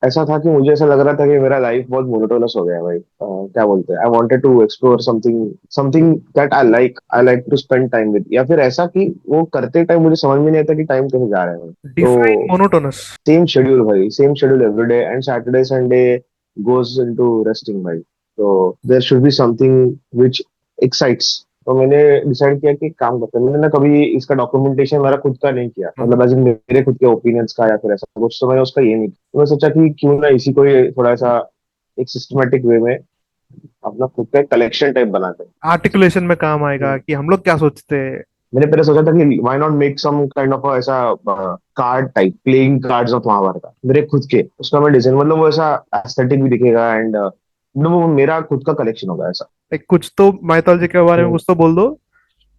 ऐसा था कि मुझे ऐसा लग रहा था कि मेरा लाइफ बहुत मोनोटोनस हो गया है भाई। क्या बोलते हैं, I wanted to explore something, something that I like to spend time with, या फिर ऐसा कि वो करते टाइम मुझे समझ में नहीं आता कि टाइम कैसे जा रहा है भाई। डिफाइन तो मोनोटोनस। सेम शेड्यूल भाई, same schedule everyday, and Saturday Sunday goes into resting भाई। तो there should be something which excites. तो मैंने डिसाइड किया कि एक काम करते हैं, मैंने ना कभी इसका डॉक्यूमेंटेशन मेरा खुद का नहीं किया, मतलब ऐसे मेरे खुद के ओपिनियंस का या फिर ऐसा कुछ, तो मैंने उसका ये नहीं किया। तो मैं सोचा कि क्यों ना इसी को ये थोड़ा सा एक सिस्टमेटिक वे में अपना खुद का कलेक्शन टाइप बनाते हैं। आर्टिकुलेशन में काम आएगा हम्म। कि हम लोग क्या सोचते हैं। मैंने पहले सोचा था कि why not make some kind of ऐसा card type, playing cards of Mahabharat मेरे खुद के, उसका मैं डिजाइन, मतलब वो ऐसा एस्थेटिक भी दिखेगा, एंड मतलब वो मेरा खुद का कलेक्शन होगा ऐसा। एक कुछ तो माइथोलॉजी के बारे में कुछ तो बोल दो,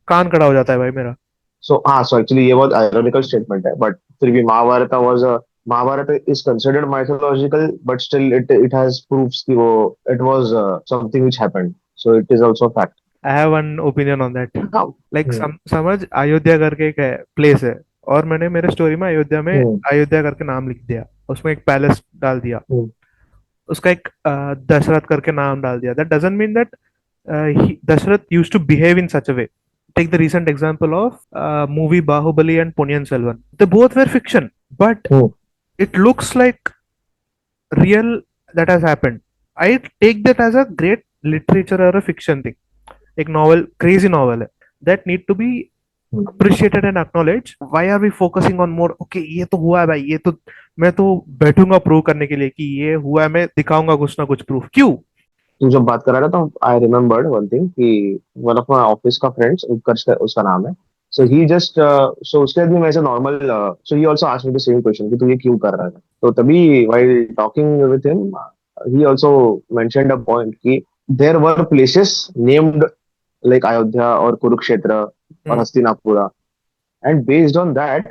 कान खड़ा हो जाता है भाई मेरा। सो एक्चुअली ये बहुत आयरॉनिकल स्टेटमेंट है, बट फिर भी Mahabharat was a, Mahabharat is considered mythological, but still it it has proofs कि वो it was something which happened, so it is also fact. I have one opinion on that. हाँ। Like hmm. समझ, अयोध्या करके एक place है, और मैंने मेरे स्टोरी में अयोध्या में हम्म। अयोध्या करके नाम लिख दिया, उसमें एक पैलेस डाल दिया, हम्म। उसका एक दशरथ करके नाम डाल दिया। That doesn't mean that Dashrath used to behave in such a way. Take the recent example of movie Bahubali and Ponniyin Selvan. They both were fiction, but hmm. it looks like real that has happened. I take that as a great literature or a fiction thing. एक novel, crazy novel है, that need to be hmm. appreciated and acknowledged. Why are we focusing on more? Okay, ये तो हुआ है भाई, ये तो मैं तो बैठूंगा प्रूव करने के लिए कि ये हुआ है, मैं दिखाऊंगा कुछ ना कुछ प्रूफ क्यों। तू जब बात कर रहा था तो आई रिमेम्बर्ड वन थिंग कि वन ऑफ माय ऑफिस का फ्रेंड्स, उत्कर्ष उसका नाम है। सो ही जस्ट, सो उसके बाद भी मैं ऐसे normal, so he also asked me the same question कि तू ये क्यों कर रहा है। तो तभी while talking with him, he also mentioned a point कि there were places named like Ayodhya और कुरुक्षेत्र और hmm. Hastinapura, and based on that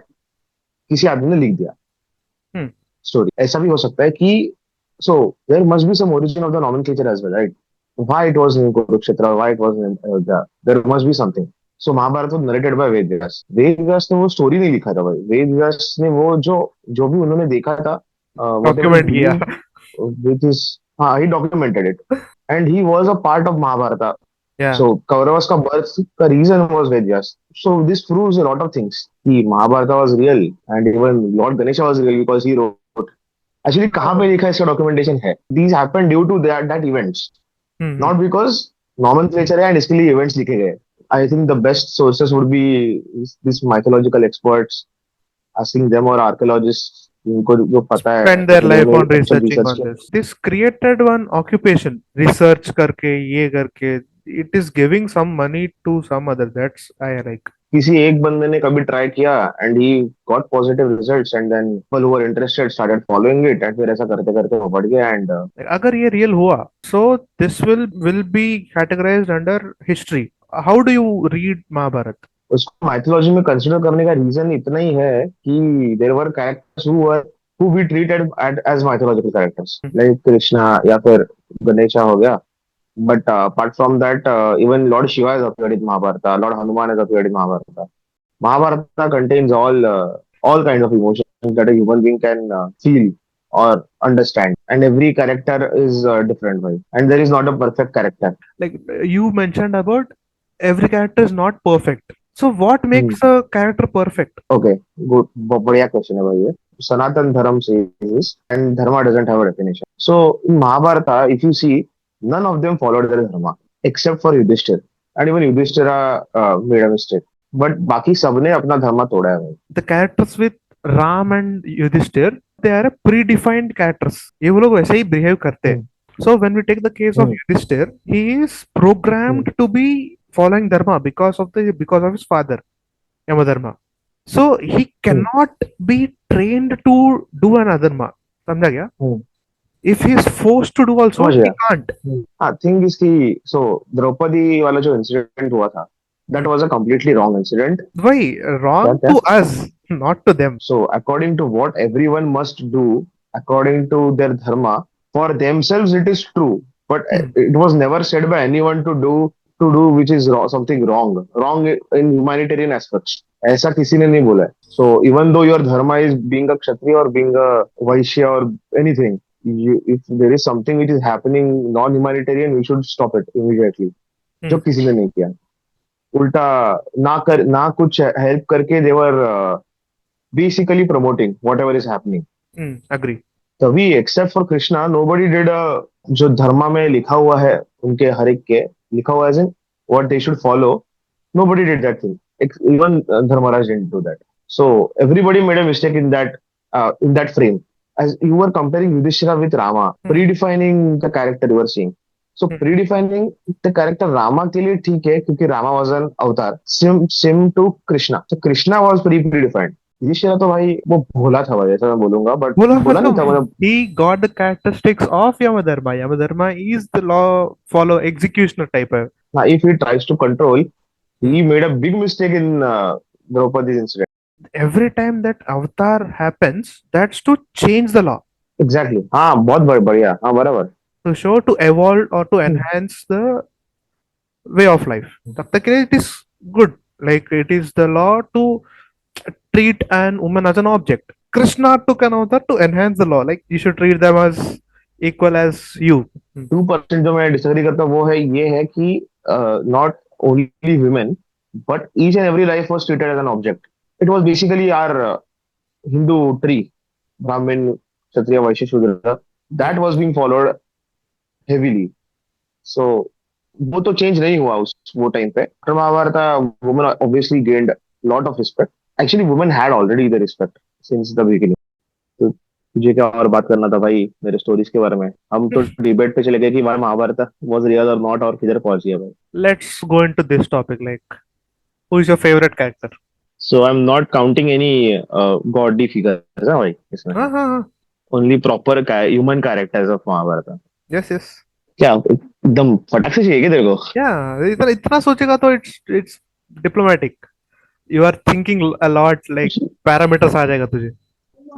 किसी आदमी ने लिख दिया हम्म। स्टोरी। ऐसा भी हो सकता है कि, so there must be some origin of the nomenclature as well, right? Why it was named Kurukshetra, why it was named Ayodhya, there must be something. So Mahabharata was narrated by Ved Vyas. Ved Vyas ने वो story नहीं लिखा था भाई, वेद व्यास ने वो जो जो भी उन्होंने देखा था, वट एवर डॉक्यूमेंट किया। बिलीव विथ हिज, हाँ, he documented it, and he was a part of Mahabharat. या सो कौरवस का बर्थ का reason was Ved Vyas. So this proves a lot of things कि Mahabharat was real, and even lord Ganesh was real because he wrote. Actually कहाँ पे लिखा है इसका documentation है, these happened due to that that events, hmm. Not because nomenclature है and इसके लिए इवेंट्स लिखे गए. I think the best sources would be this mythological experts, asking them, और आर्कियोलॉजिस्ट जिनको जो पता है Spend their life जिन्होंने on actual researching research on किया. this. This created one occupation, research करके ये करके, it is giving some money to some other. That's I like. किसी एक बंदे ने कभी ट्राई किया and he got positive results, and then people who were interested started following it, and फिर ऐसा करते करते वो बढ़ गया, एंड अगर ये रियल हुआ, so this will be categorized under history. How do you read Mahabharat? उसको माइथोलॉजी में कंसिडर करने का रीजन इतना ही है कि there were characters who we treated as mythological characters, like Krishna या फिर गणेशा हो गया. But apart from that, even Lord Shiva has appeared in Mahabharata. Lord Hanuman has appeared in Mahabharata. Mahabharata contains all kinds of emotions that a human being can feel or understand, and every character is different, right? And there is not a perfect character. Like you mentioned about every character is not perfect. So what Hmm. makes a character perfect? Okay, good. बढ़िया question है भाई ये. Sanatan Dharam says, and dharma doesn't have a definition. So in Mahabharata, if you see, none of them followed their dharma except for Yudhishthir, and even Yudhishthira made a mistake. But बाकी सबने अपना धर्म तोड़ा है भाई. The characters with Ram and Yudhishthir, they are a predefined characters. ये वो लोग वैसे ही behave करते हैं. Hmm. So when we take the case of Hmm. Yudhishthir, he is Hmm. programmed to be following dharma because of his father Yamadharma. So he Hmm. cannot be trained to do an adharma. समझा क्या? Hmm. If he is forced to do also, समझ he गया. can't. हाँ, thing इसकी, सो द्रौपदी वाला जो incident हुआ था, that Hmm. Was a completely wrong incident. Why? क्या Wrong क्या? to us, not to them. So according to what everyone must do, according to their dharma, for themselves it is true. But Hmm. it was never said by anyone to do to do which is something wrong in humanitarian aspects. ऐसा किसी ने नहीं बोला है. So even though your dharma is being a kshatriya or being a vaishya or anything, if there is something which is happening non-humanitarian, we should stop it immediately. जो Hmm. किसी ने नहीं किया. उल्टा ना कुछ हेल्प करके they're basically promoting whatever is happening. Agree. तभी except for Krishna nobody did जो धर्मा में लिखा हुआ है उनके हर एक के लिखा हुआ है what they should follow. Nobody did that thing. Even Dharmraj didn't do that. So everybody made a mistake in that frame, as you were comparing Yudhishthira with Rama, predefining the character you were seeing. So predefining the character Rama के लिए ठीक है क्योंकि Rama was an avatar. Same to Krishna. So Krishna was predefined. Yudhishthir तो भाई वो भोला था भाई, ऐसा मैं बोलूंगा, बट बोला भोला नहीं था मतलब मतलब. he got the characteristics of Yamadharma. Yamadharma is the law follow executioner type है. If he tries to control, he made a big mistake in Draupadi's incident. Every time that avatar happens, that's to change the law, Exactly. हाँ बहुत बढ़िया, हाँ बराबर. to show, to evolve or to enhance the way of life. तब तक के लिए it is good. Like it is the law to treat an woman as an object. Krishna took an avatar to enhance the law. Like you should treat them as equal as you. 2% जो मैं disagree करता हूँ वो है ये है कि not only women but each and every life was treated as an object. It was basically our Hindu tree, Brahmin, Kshatriya, Vaishya, Shudra, that was being followed heavily. So वो तो चेंज नहीं हुआ उस वो टाइम पे. After Mahabharat women obviously gained lot of respect. Actually women had already the respect since the beginning. तो तुझे क्या और बात करना था भाई मेरे स्टोरीज के बारे में? हम तो डिबेट पे चले गए कि भाई महाभारत वाज रियल और नॉट, और किधर पहुंच गया भाई. Let's go into this topic. Like, who is your favorite character? So I am not counting any godly figures भाई इसमें. हाँ हाँ हाँ. Only proper human characters of Mahabharat. Yes yes. क्या एकदम फटाक से चाहिए क्या तेरे को? Yeah. इतना इतना सोचेगा तो it's diplomatic. You are thinking a lot. Like parameters आ जाएगा तुझे.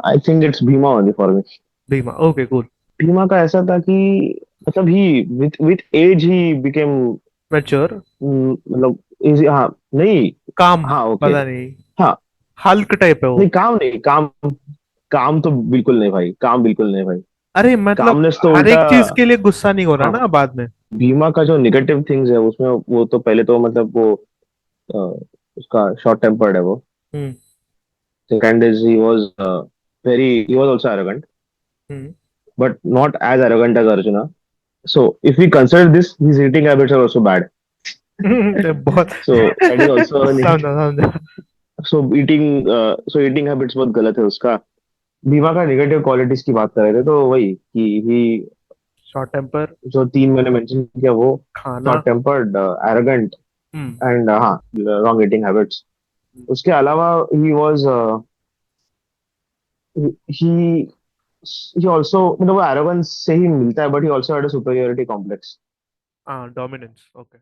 I think it's Bhima only for me. Bhima. Okay, cool. Bhima का ऐसा था कि मतलब he with age he became Mature. मतलब easy, हाँ नहीं. Calm. हाँ ओके. पता नहीं. हाँ हल्क टाइप है वो. नहीं काम नहीं काम. काम तो बिल्कुल नहीं भाई, काम बिल्कुल नहीं भाई. अरे मतलब कामनेस तो हर एक उल्टा. चीज के लिए गुस्सा नहीं हो रहा हाँ ना बाद में. भीमा का जो निगेटिव थिंग्स है उसमें वो तो पहले तो मतलब वो अ, उसका शॉर्ट टेम्पर्ड है वो. Hmm. Second is he was also arrogant hmm. but not as arrogant as Arjuna. So if we consider this, his eating habits are also bad. बहुत. So that is also a negative. समझा समझा. So eating habits बहुत गलत है उसका. भीमा का negative qualities की बात कर रहे थे तो वही कि ही शॉर्ट टेम्पर. जो तीन मैंने मेंशन किया वो खाना. Short tempered, arrogant hmm. And हाँ रॉन्ग ईटिंग हैबिट्स. उसके अलावा he was he he also मतलब वो एरोगेंस से ही मिलता है but he also had a superiority complex. हाँ, डोमिनेंस. ओके.